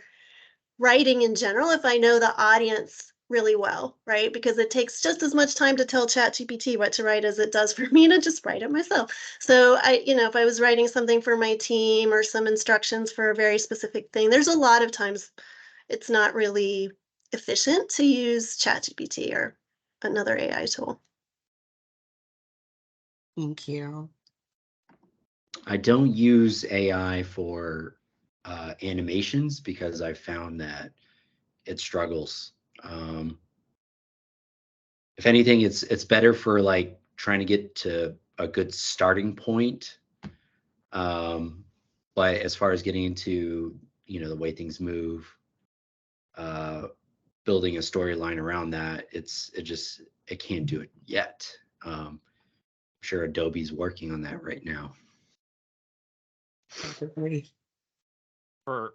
writing in general if I know the audience really well, right? Because it takes just as much time to tell ChatGPT what to write as it does for me to just write it myself. So if I was writing something for my team or some instructions for a very specific thing, there's a lot of times it's not really efficient to use ChatGPT or another AI tool. Thank you. I don't use AI for animations because I found that it struggles. If anything, it's better for like trying to get to a good starting point. But as far as getting into the way things move, building a storyline around that, it can't do it yet. I'm sure Adobe's working on that right now.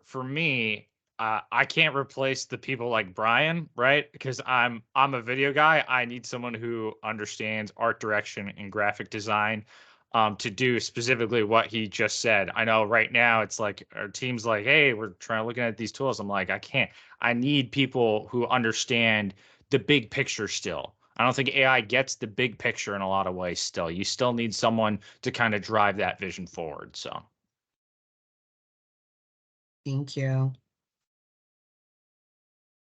for me, I can't replace the people like Brian, right? Because I'm a video guy. I need someone who understands art direction and graphic design to do specifically what he just said. I know right now it's like our team's like, hey, we're looking at these tools. I'm like, I can't. I need people who understand the big picture still. I don't think AI gets the big picture in a lot of ways still. You still need someone to kind of drive that vision forward. So. Thank you.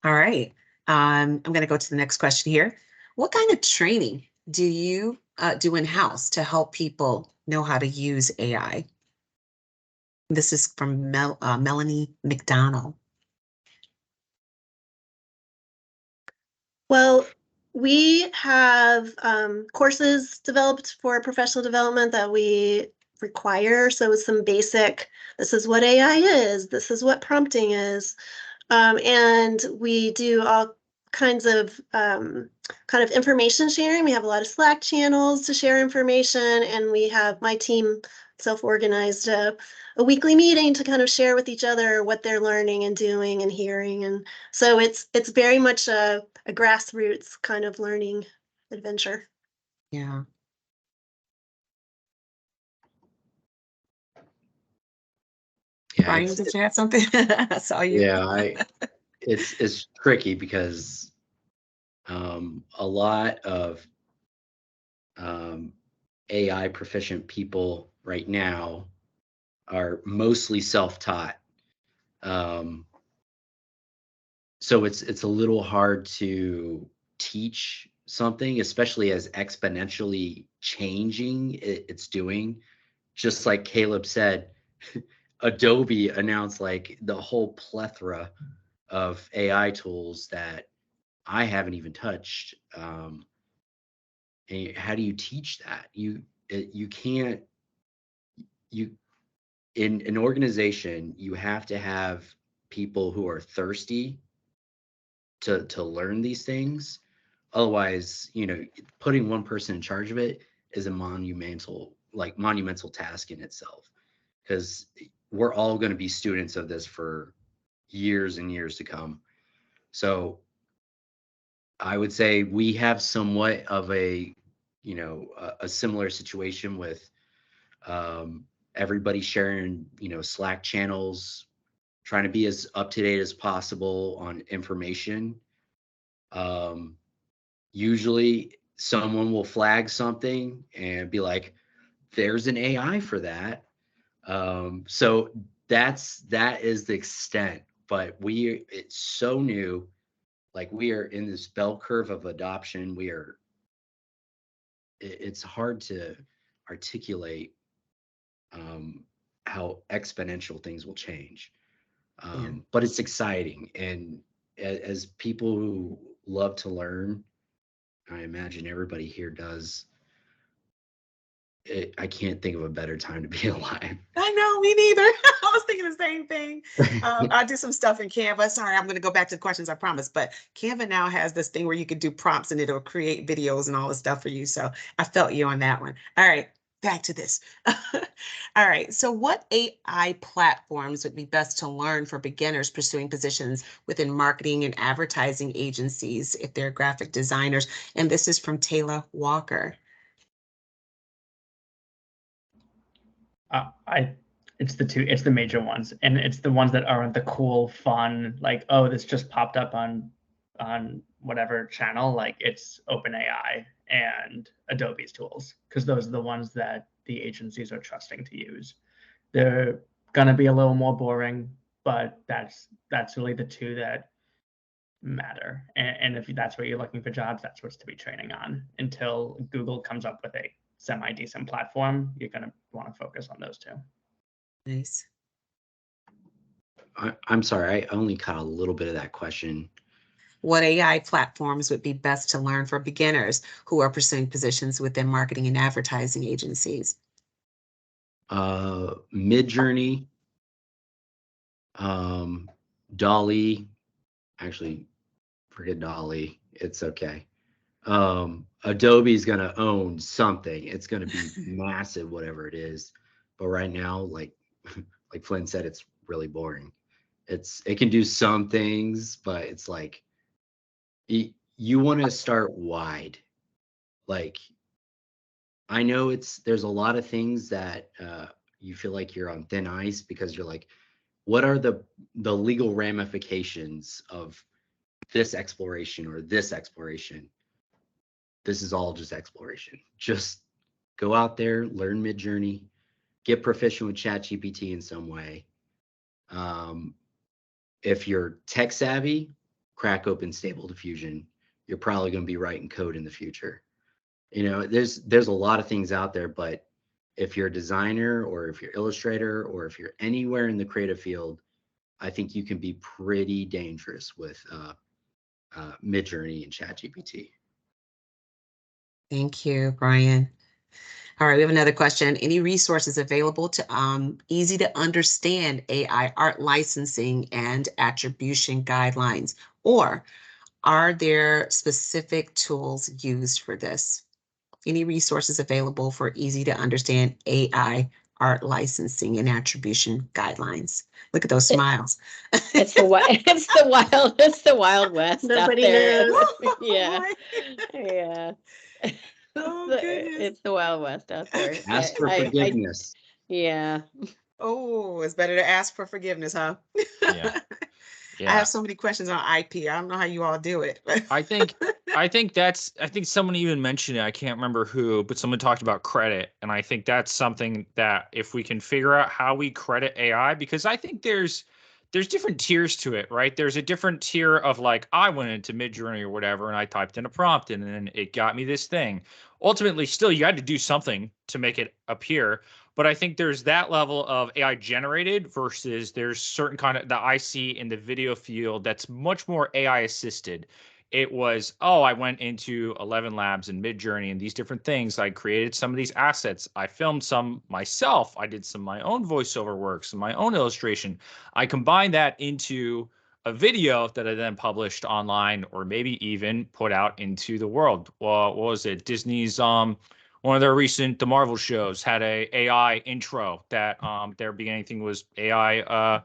All right. I'm going to go to the next question here. What kind of training do you do in-house to help people know how to use AI? This is from Melanie McDonald. Well, we have courses developed for professional development that we require. So it's some basic, this is what AI is, this is what prompting is. And we do all kinds of kind of information sharing. We have a lot of Slack channels to share information, and we have my team self-organized a weekly meeting to kind of share with each other what they're learning and doing and hearing. And so it's very much a grassroots kind of learning adventure. Yeah. Yeah, Brian, did you have something? I saw you. Yeah, it's tricky because a lot of AI proficient people right now are mostly self-taught. So it's a little hard to teach something, especially as exponentially changing it's doing, just like Caleb said, Adobe announced like the whole plethora of AI tools that I haven't even touched. And how do you teach that? You can't, you in an organization, you have to have people who are thirsty to learn these things. Otherwise, putting one person in charge of it is a monumental task in itself, because we're all going to be students of this for years and years to come. So I would say we have somewhat of a similar situation with everybody sharing Slack channels, trying to be as up to date as possible on information. Usually someone will flag something and be like, there's an AI for that. So that is the extent, but it's so new. Like, we are in this bell curve of adoption. It's hard to articulate how exponential things will change. But it's exciting. And as people who love to learn, I imagine everybody here does. I can't think of a better time to be alive. I know, me neither. I was thinking the same thing. I do some stuff in Canva. Sorry, I'm going to go back to the questions, I promise. But Canva now has this thing where you could do prompts and it'll create videos and all this stuff for you. So I felt you on that one. All right, back to this. All right, so what AI platforms would be best to learn for beginners pursuing positions within marketing and advertising agencies if they're graphic designers? And this is from Taylor Walker. It's the major ones, and it's the ones that aren't the cool, fun, like, oh, this just popped up on whatever channel. Like, it's OpenAI and Adobe's tools, because those are the ones that the agencies are trusting to use. They're gonna be a little more boring, but that's really the two that matter. And if that's where you're looking for jobs, that's what's to be training on. Until Google comes up with a semi-decent platform, you're going to want to focus on those two. Nice. I'm sorry, I only caught a little bit of that question. What AI platforms would be best to learn for beginners who are pursuing positions within marketing and advertising agencies? Midjourney, Dolly, actually, forget Dolly. It's okay. Adobe's going to own something. It's going to be massive, whatever it is. But right now, like Flynn said, it's really boring. It can do some things, but it's like, you want to start wide. Like, I know there's a lot of things that you feel like you're on thin ice, because you're like, what are the legal ramifications of this exploration or this exploration? This is all just exploration. Just go out there, learn Midjourney, get proficient with ChatGPT in some way. If you're tech savvy, crack open Stable Diffusion. You're probably going to be writing code in the future. There's a lot of things out there, but if you're a designer, or if you're illustrator, or if you're anywhere in the creative field, I think you can be pretty dangerous with Midjourney and ChatGPT. Thank you, Brian. All right, we have another question. Any resources available to easy to understand AI art licensing and attribution guidelines? Or are there specific tools used for this? Any resources available for easy to understand AI art licensing and attribution guidelines? Look at those smiles. It's the Wild West. Nobody out there. knows. Yeah. Yeah. Oh, goodness. It's the Wild West out there. Ask for forgiveness. Yeah. Oh, it's better to ask for forgiveness, huh? Yeah. I have so many questions on IP. I don't know how you all do it. I think someone even mentioned it. I can't remember who, but someone talked about credit. And I think that's something that if we can figure out how we credit AI, because I think there's there's different tiers to it, right? There's a different tier of like, I went into Midjourney or whatever, and I typed in a prompt and then it got me this thing. Ultimately, still, you had to do something to make it appear. But I think there's that level of AI generated versus there's certain kind of that I see in the video field that's much more AI assisted. It was, oh, I went into 11 Labs and Midjourney and these different things. I created some of these assets. I filmed some myself. I did some of my own voiceover work, some of my own illustration. I combined that into a video that I then published online or maybe even put out into the world. Well, what was it? Disney's one of their recent the Marvel shows had a AI intro that their beginning thing was AI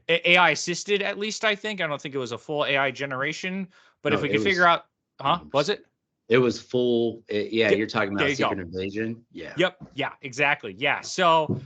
AI assisted, at least I think. I don't think it was a full AI generation, but if No, we it could figure was out, was it? It was full. Yeah, Th- you're talking There about you go. Secret Invasion. Yeah. Yep. Yeah, exactly. Yeah. So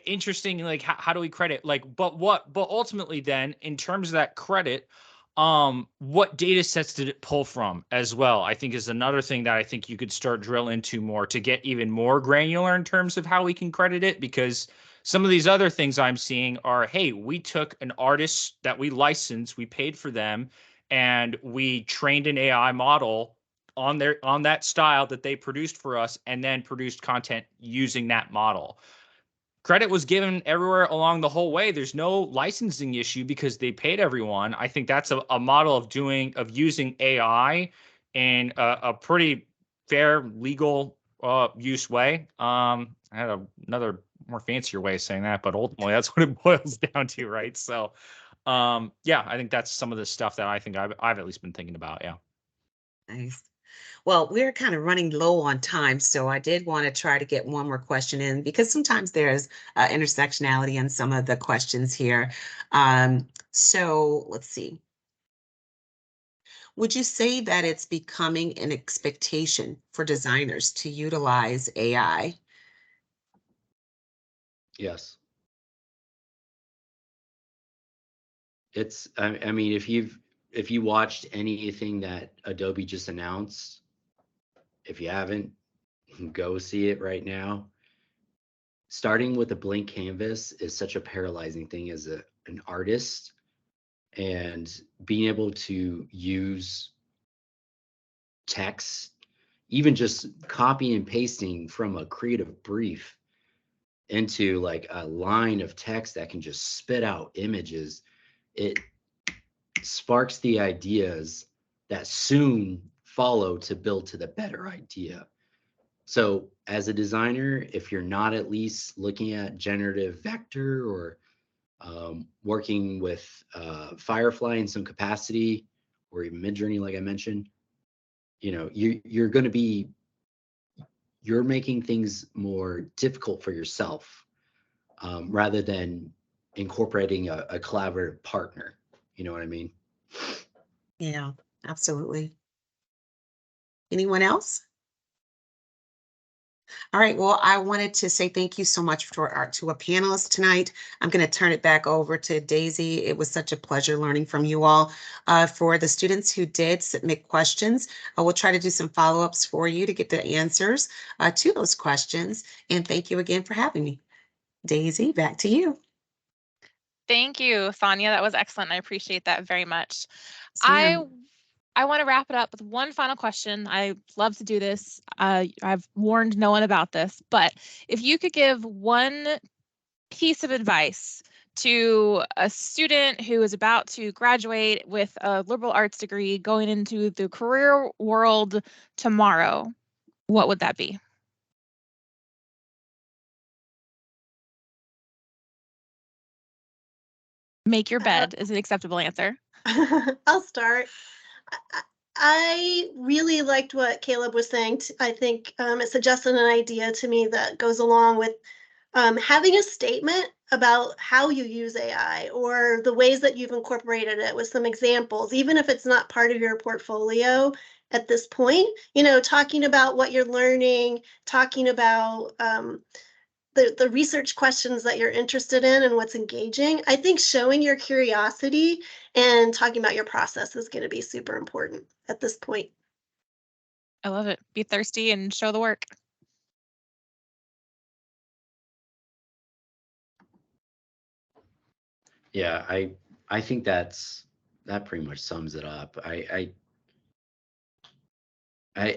interesting. Like, how do we credit? Like, but ultimately then in terms of that credit, what data sets did it pull from as well? I think is another thing that I think you could start drill into more to get even more granular in terms of how we can credit it, because some of these other things I'm seeing are, hey, we took an artist that we licensed, we paid for them, and we trained an AI model on that style that they produced for us and then produced content using that model. Credit was given everywhere along the whole way. There's no licensing issue because they paid everyone. I think that's a model of using AI in a pretty fair legal use way. I had another more fancier way of saying that, but ultimately that's what it boils down to, right? So yeah, I think that's some of the stuff that I think I've at least been thinking about. Yeah. Nice. Well, we're kind of running low on time, so I did want to try to get one more question in because sometimes there's intersectionality in some of the questions here. So let's see. Would you say that it's becoming an expectation for designers to utilize AI? Yes. It's. I mean, if you watched anything that Adobe just announced, if you haven't, go see it right now. Starting with a blank canvas is such a paralyzing thing as an artist, and being able to use text, even just copying and pasting from a creative brief into like a line of text that can just spit out images, it sparks the ideas that soon follow to build to the better idea. So as a designer, if you're not at least looking at generative vector or working with Firefly in some capacity, or even Midjourney, like I mentioned, you're going to be, you're making things more difficult for yourself rather than incorporating a collaborative partner. You know what I mean? Yeah, absolutely. Anyone else? All right, well, I wanted to say thank you so much to our panelists tonight. I'm going to turn it back over to Daisy. It was such a pleasure learning from you all. For the students who did submit questions, we'll try to do some follow-ups for you to get the answers to those questions. And thank you again for having me. Daisy, back to you. Thank you, Sonia. That was excellent. I appreciate that very much. Yes, I want to wrap it up with one final question. I love to do this. I've warned no one about this, but if you could give one piece of advice to a student who is about to graduate with a liberal arts degree going into the career world tomorrow, what would that be? Make your bed is an acceptable answer. I'll start. I really liked what Caleb was saying. I think it suggested an idea to me that goes along with having a statement about how you use AI or the ways that you've incorporated it with some examples, even if it's not part of your portfolio at this point, talking about what you're learning, talking about the research questions that you're interested in and what's engaging. I think showing your curiosity and talking about your process is going to be super important at this point. I love it. Be thirsty and show the work. Yeah, I think that pretty much sums it up. I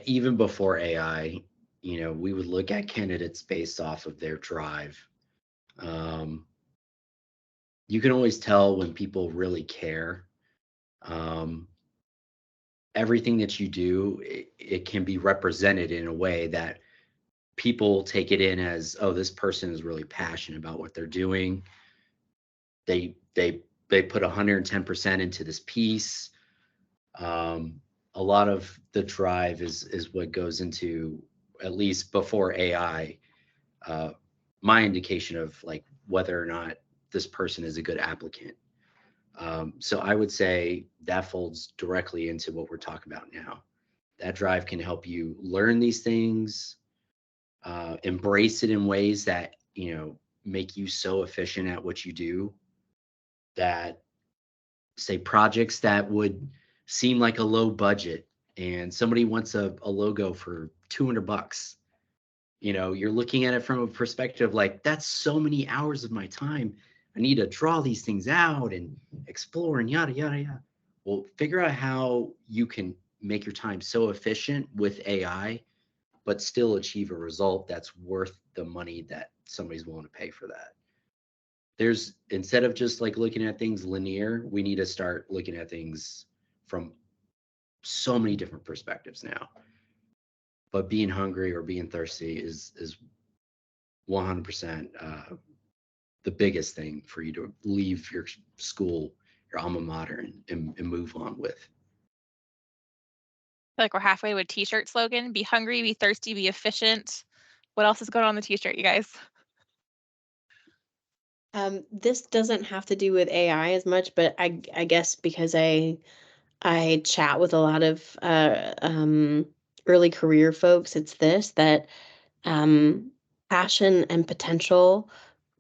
even before AI, we would look at candidates based off of their drive. You can always tell when people really care. Everything that you do, it can be represented in a way that people take it in as, oh, this person is really passionate about what they're doing. They put 110% into this piece. A lot of the drive is what goes into, at least before AI, my indication of like whether or not this person is a good applicant. So I would say that folds directly into what we're talking about now. That drive can help you learn these things, embrace it in ways that, make you so efficient at what you do that, say, projects that would seem like a low budget and somebody wants a logo for $200. You're looking at it from a perspective like, that's so many hours of my time. I need to draw these things out and explore and yada, yada, yada. Well, figure out how you can make your time so efficient with AI, but still achieve a result that's worth the money that somebody's willing to pay for that. Instead of just like looking at things linear, we need to start looking at things from so many different perspectives now. But being hungry or being thirsty is 100% the biggest thing for you to leave your school, your alma mater, and move on with. I feel like we're halfway to a t-shirt slogan: be hungry, be thirsty, be efficient. What else is going on the t-shirt, you guys? This doesn't have to do with AI as much, but I guess because I chat with a lot of early career folks, it's this, that passion and potential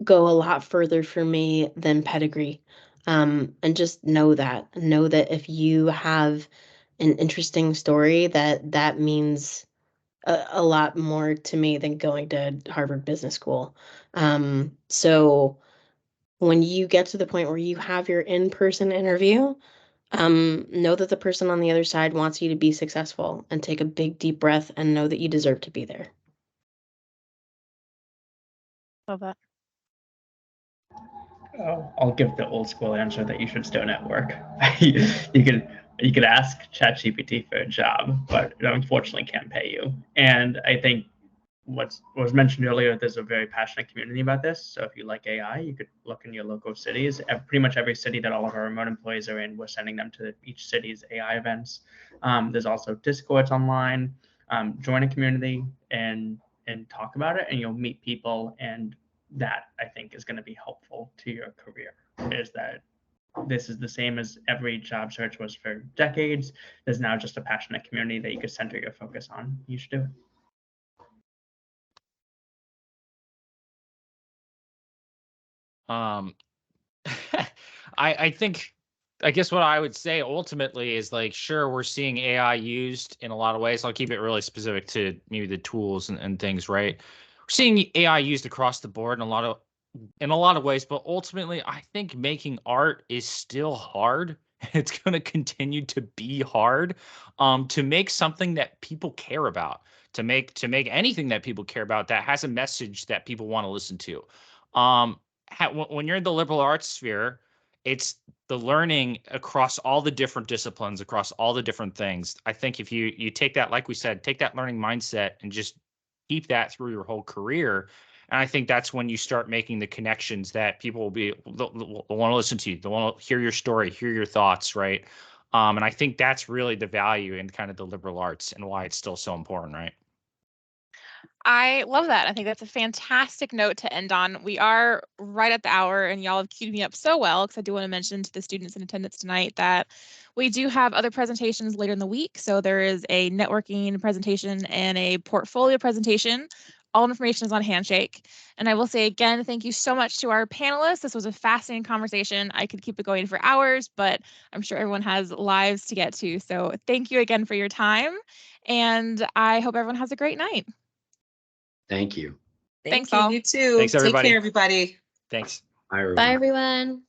go a lot further for me than pedigree. And just know that if you have an interesting story, that means a lot more to me than going to Harvard Business School. So when you get to the point where you have your in-person interview, know that the person on the other side wants you to be successful, and take a big deep breath and know that you deserve to be there. Love that. Oh, I'll give the old school answer that you should still network. you could ask ChatGPT for a job, but it unfortunately can't pay you. And I think what was mentioned earlier, there's a very passionate community about this. So if you like AI, you could look in your local cities. Pretty much every city that all of our remote employees are in, we're sending them to each city's AI events. There's also Discords online. Join a community and talk about it, and you'll meet people. And that, I think, is going to be helpful to your career, is that this is the same as every job search was for decades. There's now just a passionate community that you could center your focus on. You should do it. I think, I guess what I would say ultimately is, like, sure, we're seeing AI used in a lot of ways. I'll keep it really specific to maybe the tools and things, right? We're seeing AI used across the board in a lot of ways, but ultimately, I think making art is still hard. It's going to continue to be hard, to make something that people care about, to make anything that people care about that has a message that people want to listen to. When you're in the liberal arts sphere, it's the learning across all the different disciplines, across all the different things. I think if you take that, like we said, take that learning mindset and just keep that through your whole career. And I think that's when you start making the connections that people will want to listen to you. They'll want to hear your story, hear your thoughts, right? And I think that's really the value in kind of the liberal arts and why it's still so important, right? I love that. I think that's a fantastic note to end on. We are right at the hour, and y'all have queued me up so well, because I do want to mention to the students in attendance tonight that we do have other presentations later in the week. So there is a networking presentation and a portfolio presentation. All information is on Handshake. And I will say again, thank you so much to our panelists. This was a fascinating conversation. I could keep it going for hours, but I'm sure everyone has lives to get to. So thank you again for your time. And I hope everyone has a great night. Thank you. Thanks, Thank you. all. You too. Thanks, everybody. Take care, everybody. Thanks. Bye, everyone. Bye, everyone.